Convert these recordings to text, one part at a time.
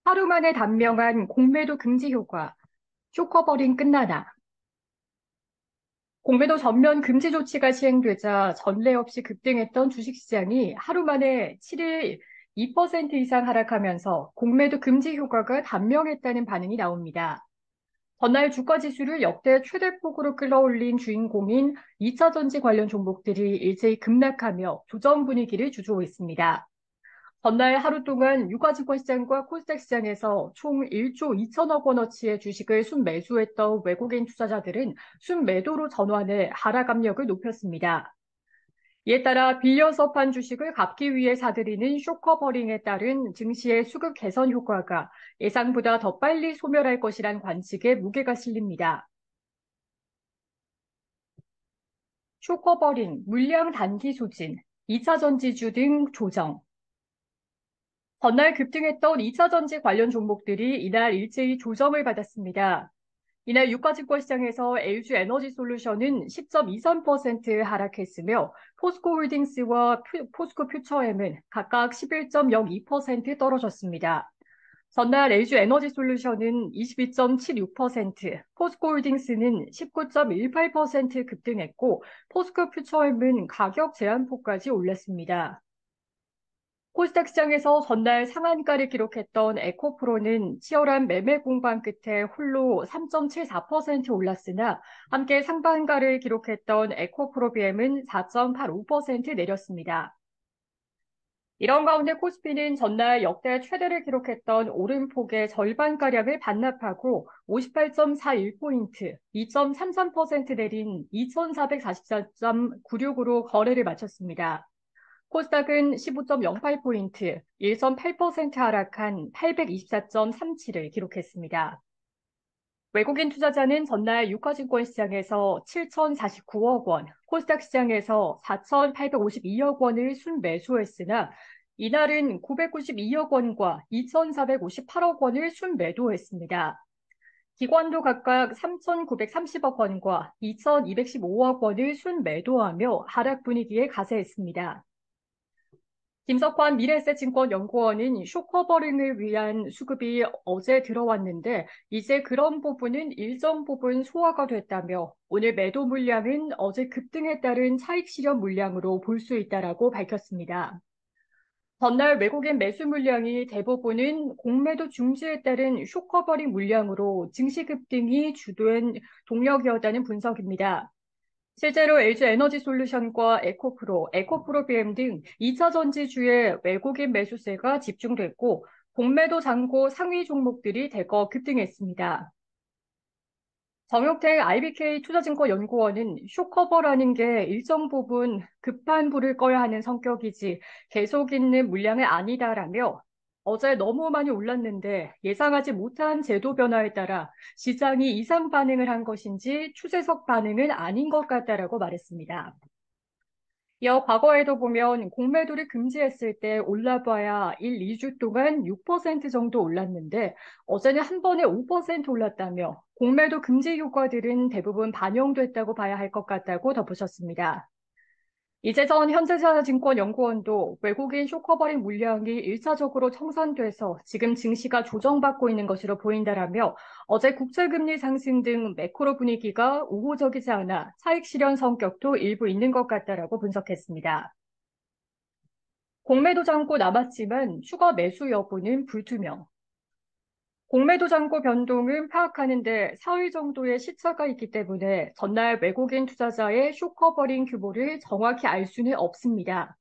하루 만에 단명한 공매도 금지 효과, 쇼커버링 끝나나. 공매도 전면 금지 조치가 시행되자 전례 없이 급등했던 주식시장이 하루 만에 7일 2% 이상 하락하면서 공매도 금지 효과가 단명했다는 반응이 나옵니다. 전날 주가 지수를 역대 최대폭으로 끌어올린 주인공인 2차 전지 관련 종목들이 일제히 급락하며 조정 분위기를 주도했습니다. 전날 하루 동안 유가증권시장과 코스닥 시장에서 총 1조 2천억 원어치의 주식을 순매수했던 외국인 투자자들은 순매도로 전환해 하락 압력을 높였습니다. 이에 따라 빌려서 판 주식을 갚기 위해 사들이는 쇼커버링에 따른 증시의 수급 개선 효과가 예상보다 더 빨리 소멸할 것이란 관측에 무게가 실립니다. 쇼커버링, 물량 단기 소진, 2차 전지주 등 조정. 전날 급등했던 2차 전지 관련 종목들이 이날 일제히 조정을 받았습니다. 이날 유가증권 시장에서 LG 에너지 솔루션은 10.23% 하락했으며 포스코홀딩스와 포스코 퓨처엠은 각각 11.02% 떨어졌습니다. 전날 LG 에너지 솔루션은 22.76%, 포스코홀딩스는 19.18% 급등했고 포스코 퓨처엠은 가격 제한폭까지 올랐습니다. 코스닥 시장에서 전날 상한가를 기록했던 에코프로는 치열한 매매 공방 끝에 홀로 3.74% 올랐으나 함께 상반가를 기록했던 에코프로비엠은 4.85% 내렸습니다. 이런 가운데 코스피는 전날 역대 최대를 기록했던 오름폭의 절반가량을 반납하고 58.41포인트, 2.33% 내린 2444.96으로 거래를 마쳤습니다. 코스닥은 15.08포인트, 1.8% 하락한 824.37을 기록했습니다. 외국인 투자자는 전날 유가증권 시장에서 7,049억 원, 코스닥 시장에서 4,852억 원을 순매수했으나 이날은 992억 원과 2,458억 원을 순매도했습니다. 기관도 각각 3,930억 원과 2,215억 원을 순매도하며 하락 분위기에 가세했습니다. 김석환 미래에셋증권 연구원은 쇼커버링을 위한 수급이 어제 들어왔는데 이제 그런 부분은 일정 부분 소화가 됐다며 오늘 매도 물량은 어제 급등에 따른 차익 실현 물량으로 볼 수 있다라고 밝혔습니다. 전날 외국인 매수 물량이 대부분은 공매도 중지에 따른 쇼커버링 물량으로 증시 급등이 주된 동력이었다는 분석입니다. 실제로 LG 에너지 솔루션과 에코프로 BM 등 2차 전지주의 외국인 매수세가 집중됐고 공매도 잔고 상위 종목들이 대거 급등했습니다. 정용택 IBK 투자증권 연구원은 쇼커버라는 게 일정 부분 급한 불을 꺼야 하는 성격이지 계속 있는 물량은 아니다라며 어제 너무 많이 올랐는데 예상하지 못한 제도 변화에 따라 시장이 이상 반응을 한 것인지 추세적 반응은 아닌 것 같다라고 말했습니다. 이어 과거에도 보면 공매도를 금지했을 때 올라봐야 1, 2주 동안 6% 정도 올랐는데 어제는 한 번에 5% 올랐다며 공매도 금지 효과들은 대부분 반영됐다고 봐야 할 것 같다고 덧붙였습니다. 이재선 현대차증권연구원도 외국인 쇼커버링 물량이 1차적으로 청산돼서 지금 증시가 조정받고 있는 것으로 보인다라며 어제 국채금리 상승 등 매크로 분위기가 우호적이지 않아 차익 실현 성격도 일부 있는 것 같다라고 분석했습니다. 공매도 잔고 남았지만 추가 매수 여부는 불투명. 공매도 잔고 변동은 파악하는데 사흘 정도의 시차가 있기 때문에 전날 외국인 투자자의 쇼커버링 규모를 정확히 알 수는 없습니다.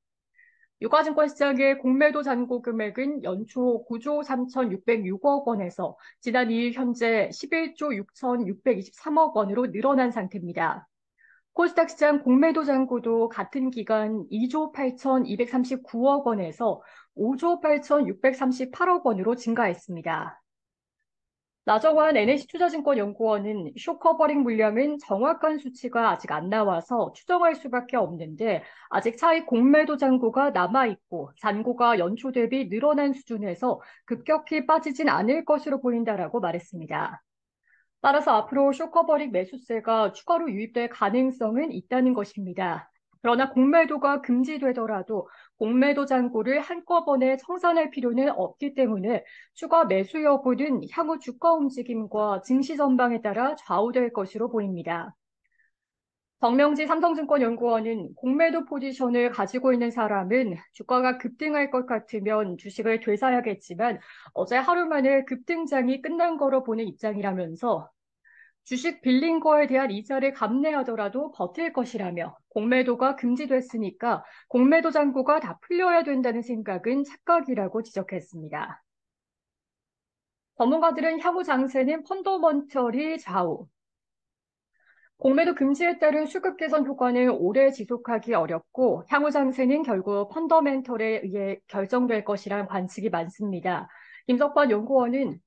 유가증권 시장의 공매도 잔고 금액은 연초 9조 3,606억 원에서 지난 2일 현재 11조 6,623억 원으로 늘어난 상태입니다. 코스닥 시장 공매도 잔고도 같은 기간 2조 8,239억 원에서 5조 8,638억 원으로 증가했습니다. 나정환 NH투자증권 연구원은 쇼커버링 물량은 정확한 수치가 아직 안 나와서 추정할 수밖에 없는데 아직 차익 공매도 잔고가 남아있고 잔고가 연초 대비 늘어난 수준에서 급격히 빠지진 않을 것으로 보인다라고 말했습니다. 따라서 앞으로 쇼커버링 매수세가 추가로 유입될 가능성은 있다는 것입니다. 그러나 공매도가 금지되더라도 공매도 잔고를 한꺼번에 청산할 필요는 없기 때문에 추가 매수 여부는 향후 주가 움직임과 증시 전망에 따라 좌우될 것으로 보입니다. 정명지 삼성증권 연구원은 공매도 포지션을 가지고 있는 사람은 주가가 급등할 것 같으면 주식을 되사야겠지만 어제 하루 만에 급등장이 끝난 거로 보는 입장이라면서 주식 빌린 거에 대한 이자를 감내하더라도 버틸 것이라며 공매도가 금지됐으니까 공매도 잔고가 다 풀려야 된다는 생각은 착각이라고 지적했습니다. 전문가들은 향후 장세는 펀더먼털이 좌우, 공매도 금지에 따른 수급 개선 효과는 오래 지속하기 어렵고 향후 장세는 결국 펀더멘털에 의해 결정될 것이란 관측이 많습니다. 김석환 연구원은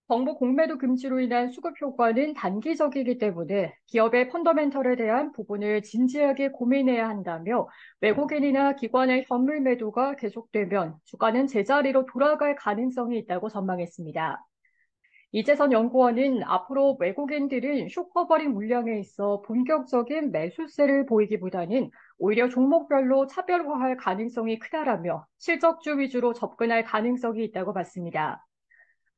정부 공매도 금지로 인한 수급 효과는 단기적이기 때문에 기업의 펀더멘털에 대한 부분을 진지하게 고민해야 한다며 외국인이나 기관의 현물 매도가 계속되면 주가는 제자리로 돌아갈 가능성이 있다고 전망했습니다. 이재선 연구원은 앞으로 외국인들은 쇼커버링 물량에 있어 본격적인 매수세를 보이기보다는 오히려 종목별로 차별화할 가능성이 크다라며 실적주 위주로 접근할 가능성이 있다고 봤습니다.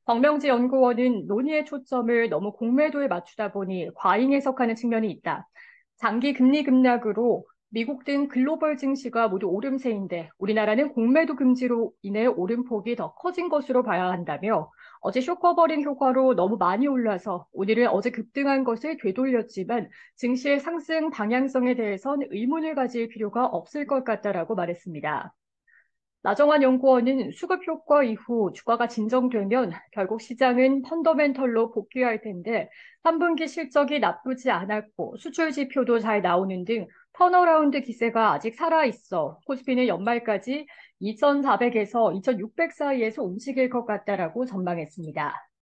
정명지 연구원은 논의의 초점을 너무 공매도에 맞추다 보니 과잉 해석하는 측면이 있다. 장기 금리 급락으로 미국 등 글로벌 증시가 모두 오름세인데 우리나라는 공매도 금지로 인해 오름폭이 더 커진 것으로 봐야 한다며 어제 쇼커버링 효과로 너무 많이 올라서 오늘은 어제 급등한 것을 되돌렸지만 증시의 상승 방향성에 대해선 의문을 가질 필요가 없을 것 같다라고 말했습니다. 나정환 연구원은 수급 효과 이후 주가가 진정되면 결국 시장은 펀더멘털로 복귀할 텐데 3분기 실적이 나쁘지 않았고 수출 지표도 잘 나오는 등 턴어라운드 기세가 아직 살아있어 코스피는 연말까지 2,400에서 2,600 사이에서 움직일 것 같다라고 전망했습니다.